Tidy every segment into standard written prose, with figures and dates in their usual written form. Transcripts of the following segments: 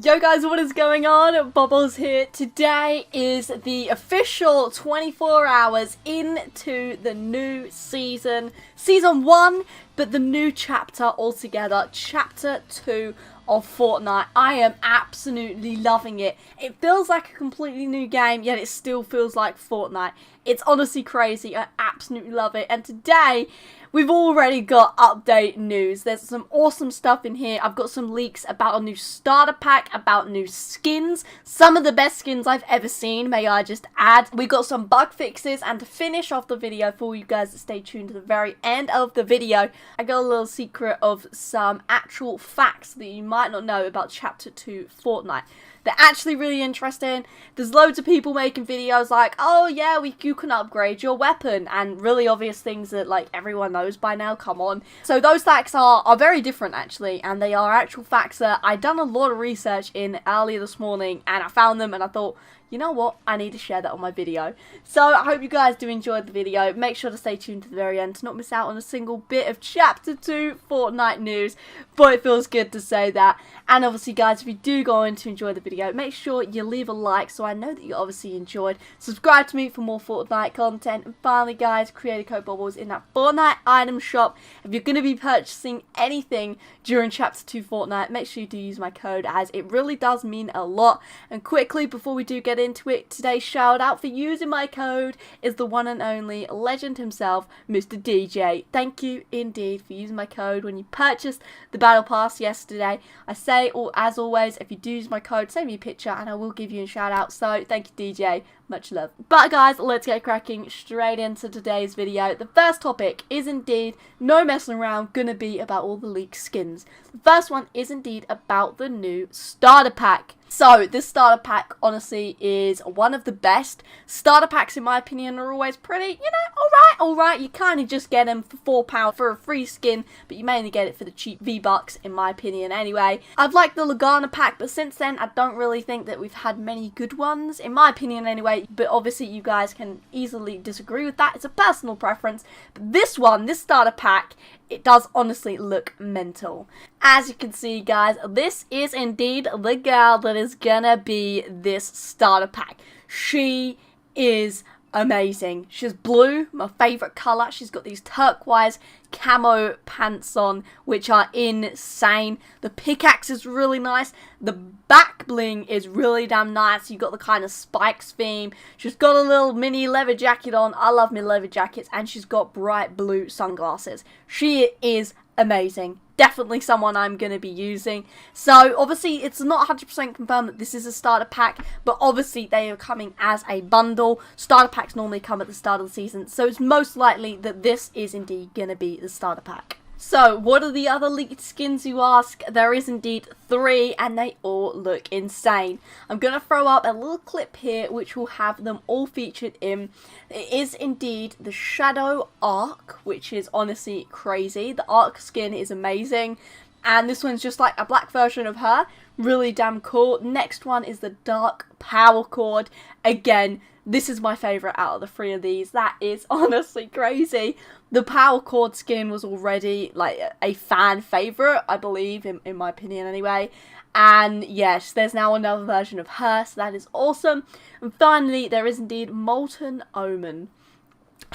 Yo guys, what is going on? Bubbles here. Today is the official 24 hours into the new season. Season 1, but the new chapter altogether. Chapter 2 of Fortnite. I am absolutely loving it. It feels like a completely new game, yet it still feels like Fortnite. It's honestly crazy. I absolutely love it. And today, we've already got update news. There's some awesome stuff in here. I've got some leaks about a new starter pack, about new skins. Some of the best skins I've ever seen, may I just add. We've got some bug fixes, and to finish off the video for you guys to stay tuned to the very end of the video, I got a little secret of some actual facts that you might not know about Chapter 2 Fortnite. They're actually really interesting. There's loads of people making videos like, oh yeah, you can upgrade your weapon, and really obvious things that like everyone knows by now, come on. So those facts are very different actually, and they are actual facts that I done a lot of research in earlier this morning, and I found them and I thought, you know what, I need to share that on my video. So I hope you guys do enjoy the video. Make sure to stay tuned to the very end to not miss out on a single bit of Chapter 2 Fortnite news. But it feels good to say that. And obviously guys, if you do go on to enjoy the video, make sure you leave a like so I know that you obviously enjoyed. Subscribe to me for more Fortnite content. And finally guys, creator code Bubbles in that Fortnite item shop. If you're going to be purchasing anything during Chapter 2 Fortnite, make sure you do use my code, as it really does mean a lot. And quickly, before we do get into it, today's shout out for using my code is the one and only legend himself, Mr. DJ. Thank you indeed for using my code when you purchased the Battle Pass yesterday. I say, as always, if you do use my code, send me a picture and I will give you a shout out. So thank you, DJ. Much love. But guys, let's get cracking straight into today's video. The first topic is indeed, no messing around, gonna be about all the leaked skins. The first one is indeed about the new starter pack. So, this starter pack, honestly, is one of the best. Starter packs, in my opinion, are always pretty, you know, alright. You kind of just get them for £4 for a free skin, but you mainly get it for the cheap V-Bucks, in my opinion, anyway. I've liked the Lagana pack, but since then, I don't really think that we've had many good ones, in my opinion, anyway. But obviously, you guys can easily disagree with that. It's a personal preference. But this one, this starter pack, it does honestly look mental. As you can see guys, this is indeed the girl that is gonna be this starter pack. She is amazing. She's blue, my favourite colour. She's got these turquoise camo pants on, which are insane. The pickaxe is really nice. The back bling is really damn nice. You got the kind of spikes theme. She's got a little mini leather jacket on. I love my leather jackets. And she's got bright blue sunglasses. She is amazing. Definitely someone I'm going to be using. So, obviously, it's not 100% confirmed that this is a starter pack, but obviously they are coming as a bundle. Starter packs normally come at the start of the season, so it's most likely that this is indeed going to be the starter pack. So, what are the other leaked skins, you ask? There is indeed 3, and they all look insane. I'm going to throw up a little clip here, which will have them all featured in. It is indeed the Shadow Arc, which is honestly crazy. The Arc skin is amazing, and this one's just like a black version of her. Really damn cool. Next one is the Dark Power Cord. Again, this is my favourite out of the 3 of these. That is honestly crazy. The Power Cord skin was already like a fan favourite, I believe, in my opinion anyway. And yes, there's now another version of her, so that is awesome. And finally, there is indeed Molten Omen.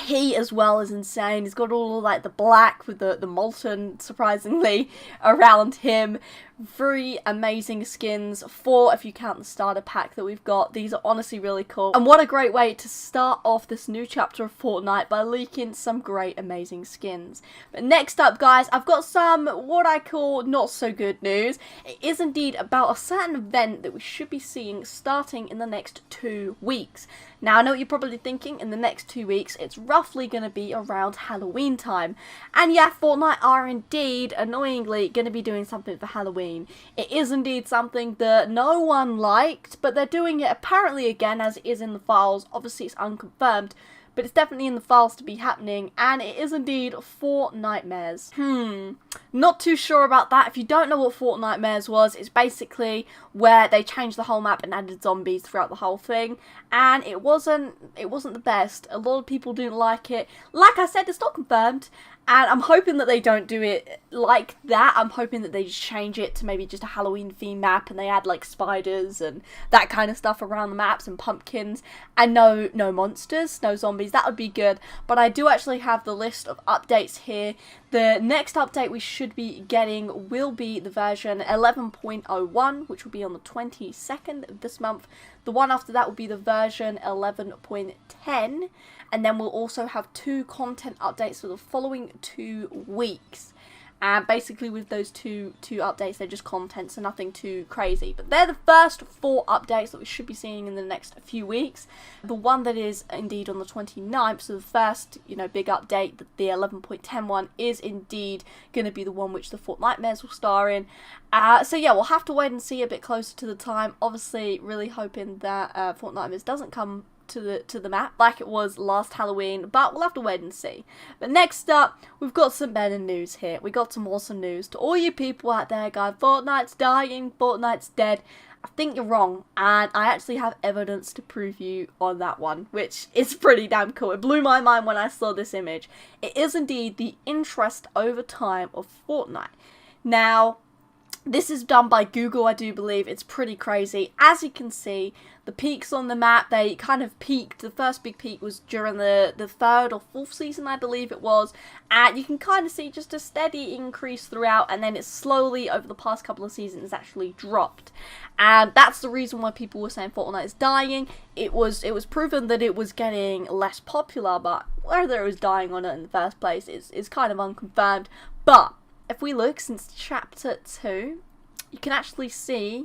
He as well is insane. He's got all like the black with the molten, surprisingly, around him. 3 amazing skins, 4 if you count the starter pack that we've got. These are honestly really cool. And what a great way to start off this new chapter of Fortnite by leaking some great amazing skins. But next up guys, I've got some what I call not so good news. It is indeed about a certain event that we should be seeing starting in the next 2 weeks. Now I know what you're probably thinking, in the next 2 weeks it's roughly going to be around Halloween time. And yeah, Fortnite are indeed, annoyingly, going to be doing something for Halloween. It is indeed something that no one liked, but they're doing it apparently again as it is in the files. Obviously it's unconfirmed, but it's definitely in the files to be happening, and it is indeed Fortnitemares. Not too sure about that. If you don't know what Fortnitemares was, it's basically where they changed the whole map and added zombies throughout the whole thing, and it wasn't the best. A lot of people didn't like it. Like I said, it's not confirmed, And I'm hoping that they don't do it like that. I'm hoping that they just change it to maybe just a Halloween theme map and they add like spiders and that kind of stuff around the maps and pumpkins and no monsters, no zombies. That would be good. But I do actually have the list of updates here. The next update we should be getting will be the version 11.01, which will be on the 22nd of this month. The one after that will be the version 11.10, and then we'll also have 2 content updates for the following 2 weeks. And basically with those two updates, they're just content, so nothing too crazy. But they're the first 4 updates that we should be seeing in the next few weeks. The one that is indeed on the 29th, so the first, big update, the 11.10 one, is indeed going to be the one which the Fortnitemares will star in. So yeah, we'll have to wait and see a bit closer to the time. Obviously, really hoping that Fortnitemares doesn't come to the map like it was last Halloween, but we'll have to wait and see. But next up, we've got some better news here. We got some awesome news to all you people out there going, Fortnite's dying, Fortnite's dead. I think you're wrong, and I actually have evidence to prove you on that one, which is pretty damn cool. It blew my mind when I saw this image. It is indeed the interest over time of Fortnite. Now, this is done by Google, I do believe. It's pretty crazy. As you can see, the peaks on the map, they kind of peaked. The first big peak was during the 3rd or 4th season, I believe it was. And you can kind of see just a steady increase throughout, and then it slowly, over the past couple of seasons, actually dropped. And that's the reason why people were saying Fortnite is dying. It was proven that it was getting less popular, but whether it was dying or not in the first place is kind of unconfirmed. But if we look since Chapter 2, you can actually see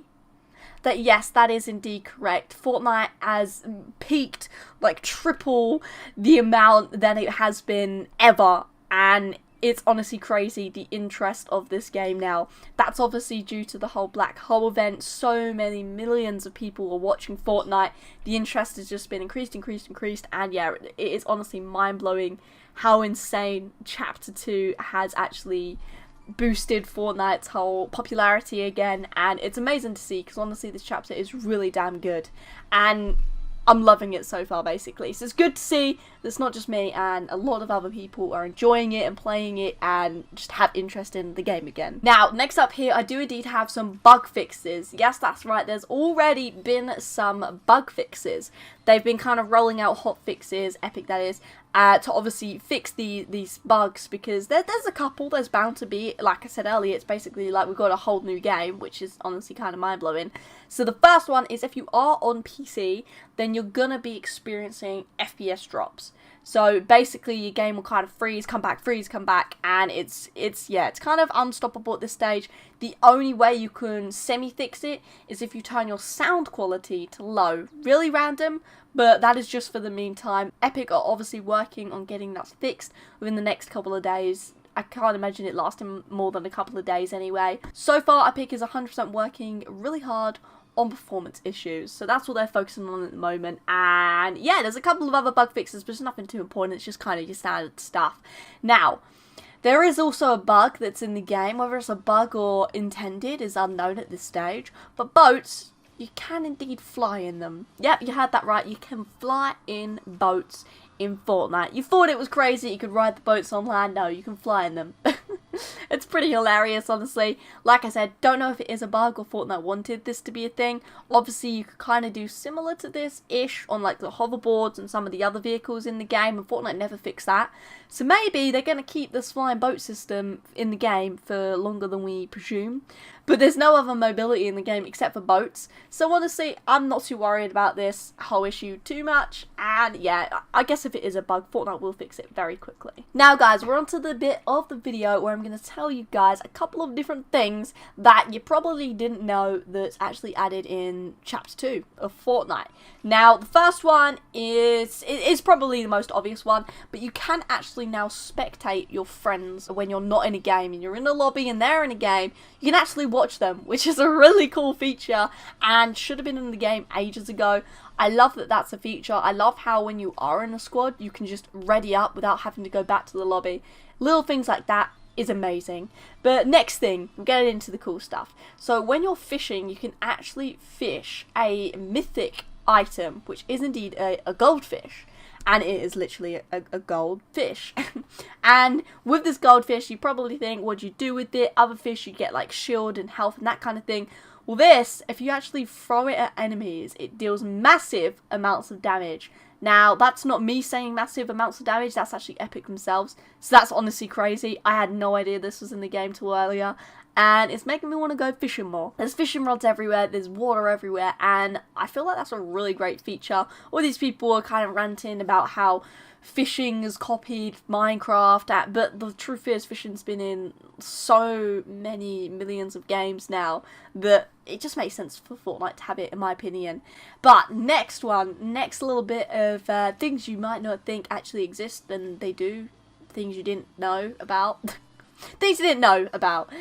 that yes, that is indeed correct. Fortnite has peaked like triple the amount that it has been ever, and it's honestly crazy, the interest of this game now. That's obviously due to the whole Black Hole event. So many millions of people are watching Fortnite. The interest has just been increased, and yeah, it is honestly mind-blowing how insane Chapter 2 has actually boosted Fortnite's whole popularity again, and it's amazing to see, because honestly this chapter is really damn good, and I'm loving it so far, basically. So it's good to see that it's not just me, and a lot of other people are enjoying it and playing it and just have interest in the game again. Now, next up here, I do indeed have some bug fixes. Yes, that's right, there's already been some bug fixes. They've been kind of rolling out hot fixes, Epic that is, to obviously fix these bugs, because there's a couple, there's bound to be. Like I said earlier, it's basically like we've got a whole new game, which is honestly kind of mind-blowing. So the first one is, if you are on PC, then you're gonna be experiencing FPS drops. So basically your game will kind of freeze, come back, and it's kind of unstoppable at this stage. The only way you can semi-fix it is if you turn your sound quality to low. Really random, but that is just for the meantime. Epic are obviously working on getting that fixed within the next couple of days. I can't imagine it lasting more than a couple of days anyway. So far, Epic is 100% working really hard on performance issues, so that's what they're focusing on at the moment. And yeah, there's a couple of other bug fixes, but it's nothing too important. It's just kind of your standard stuff. Now, there is also a bug that's in the game. Whether it's a bug or intended is unknown at this stage, but boats, you can indeed fly in them. Yep, you heard that right, you can fly in boats in Fortnite. You thought it was crazy you could ride the boats on land. No, you can fly in them. It's pretty hilarious, honestly. Like I said, don't know if it is a bug or Fortnite wanted this to be a thing. Obviously, you could kind of do similar to this-ish on like the hoverboards and some of the other vehicles in the game, and Fortnite never fixed that. So maybe they're going to keep this flying boat system in the game for longer than we presume. But there's no other mobility in the game except for boats. So honestly, I'm not too worried about this whole issue too much. And yeah, I guess if it is a bug, Fortnite will fix it very quickly. Now guys, we're on to the bit of the video where I'm going to tell you guys a couple of different things that you probably didn't know that's actually added in Chapter 2 of Fortnite. Now, the first one is probably the most obvious one, but you can actually now spectate your friends when you're not in a game and you're in a lobby and they're in a game. You can actually watch them, which is a really cool feature and should have been in the game ages ago. I love that that's a feature. I love how when you are in a squad, you can just ready up without having to go back to the lobby. Little things like that is amazing. But next thing, we're getting into the cool stuff. So when you're fishing, you can actually fish a mythic item, which is indeed a goldfish. and it is literally a goldfish. And with this goldfish, you probably think, what do you do with it? Other fish, you get like shield and health and that kind of thing. Well, this, if you actually throw it at enemies, it deals massive amounts of damage. Now, that's not me saying massive amounts of damage, that's actually Epic themselves. So that's honestly crazy. I had no idea this was in the game till earlier. And it's making me want to go fishing more. There's fishing rods everywhere, there's water everywhere, and I feel like that's a really great feature. All these people are kind of ranting about how fishing has copied Minecraft, but the truth is fishing's been in so many millions of games now that it just makes sense for Fortnite to have it, in my opinion. But next little bit of things you might not think actually exist, and they do. Things you didn't know about. Things you didn't know about.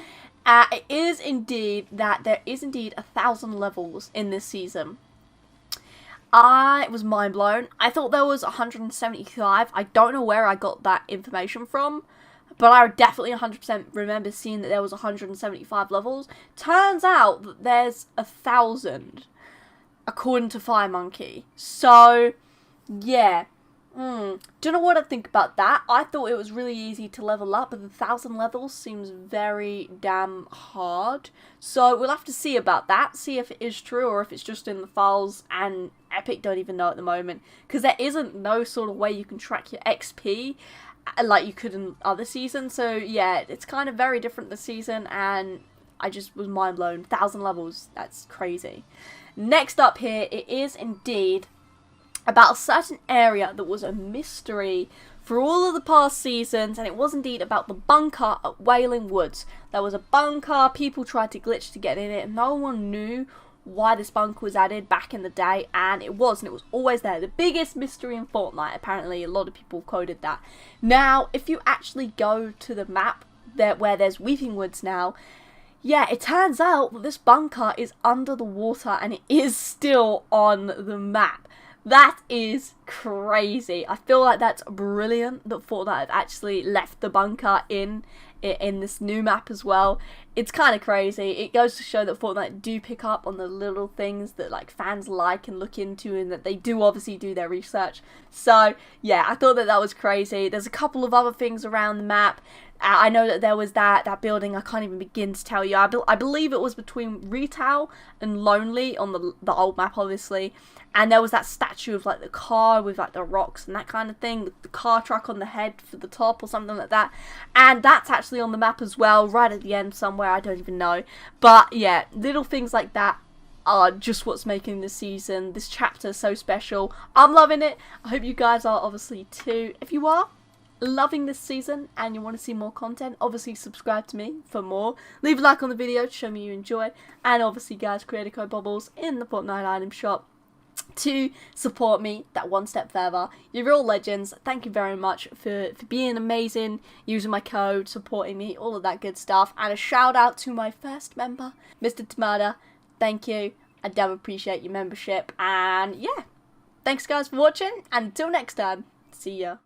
It is indeed that there is indeed 1,000 levels in this season. I was mind blown. I thought there was 175. I don't know where I got that information from, but I definitely 100% remember seeing that there was 175 levels. Turns out that there's 1,000, according to FireMonkey. So, yeah. Don't know what I think about that. I thought it was really easy to level up, but the 1,000 levels seems very damn hard. So we'll have to see about that, see if it is true or if it's just in the files and Epic don't even know at the moment. Because there isn't no sort of way you can track your XP like you could in other seasons. So yeah, it's kind of very different this season and I just was mind blown. 1,000 levels, that's crazy. Next up here, it is indeed about a certain area that was a mystery for all of the past seasons, and it was indeed about the bunker at Wailing Woods. There was a bunker, people tried to glitch to get in it, and no one knew why this bunker was added back in the day, and it was always there. The biggest mystery in Fortnite, apparently. A lot of people quoted that. Now, if you actually go to the map there where there's Weeping Woods now, yeah, it turns out that this bunker is under the water, and it is still on the map. That is crazy. I feel like that's brilliant that Fortnite have actually left the bunker in this new map as well. It's kind of crazy. It goes to show that Fortnite do pick up on the little things that like fans like and look into, and that they do obviously do their research. So yeah, I thought that was crazy. There's a couple of other things around the map. I know that there was that building. I can't even begin to tell you. I believe it was between Retail and Lonely on the old map, obviously. And there was that statue of like the car with like the rocks and that kind of thing. The car truck on the head for the top or something like that. And that's actually on the map as well, right at the end somewhere. I don't even know. But yeah, little things like that are just what's making this season, this chapter so special. I'm loving it. I hope you guys are obviously too. If you are loving this season and you want to see more content, obviously subscribe to me for more. Leave a like on the video to show me you enjoy. And obviously guys, creator code Bobbles in the Fortnite item shop to support me that one step further. You're all legends. Thank you very much for being amazing, using my code, supporting me, all of that good stuff. And a shout out to my first member, Mr. Tamada. Thank you. I damn appreciate your membership. And yeah, thanks guys for watching, and until next time, see ya.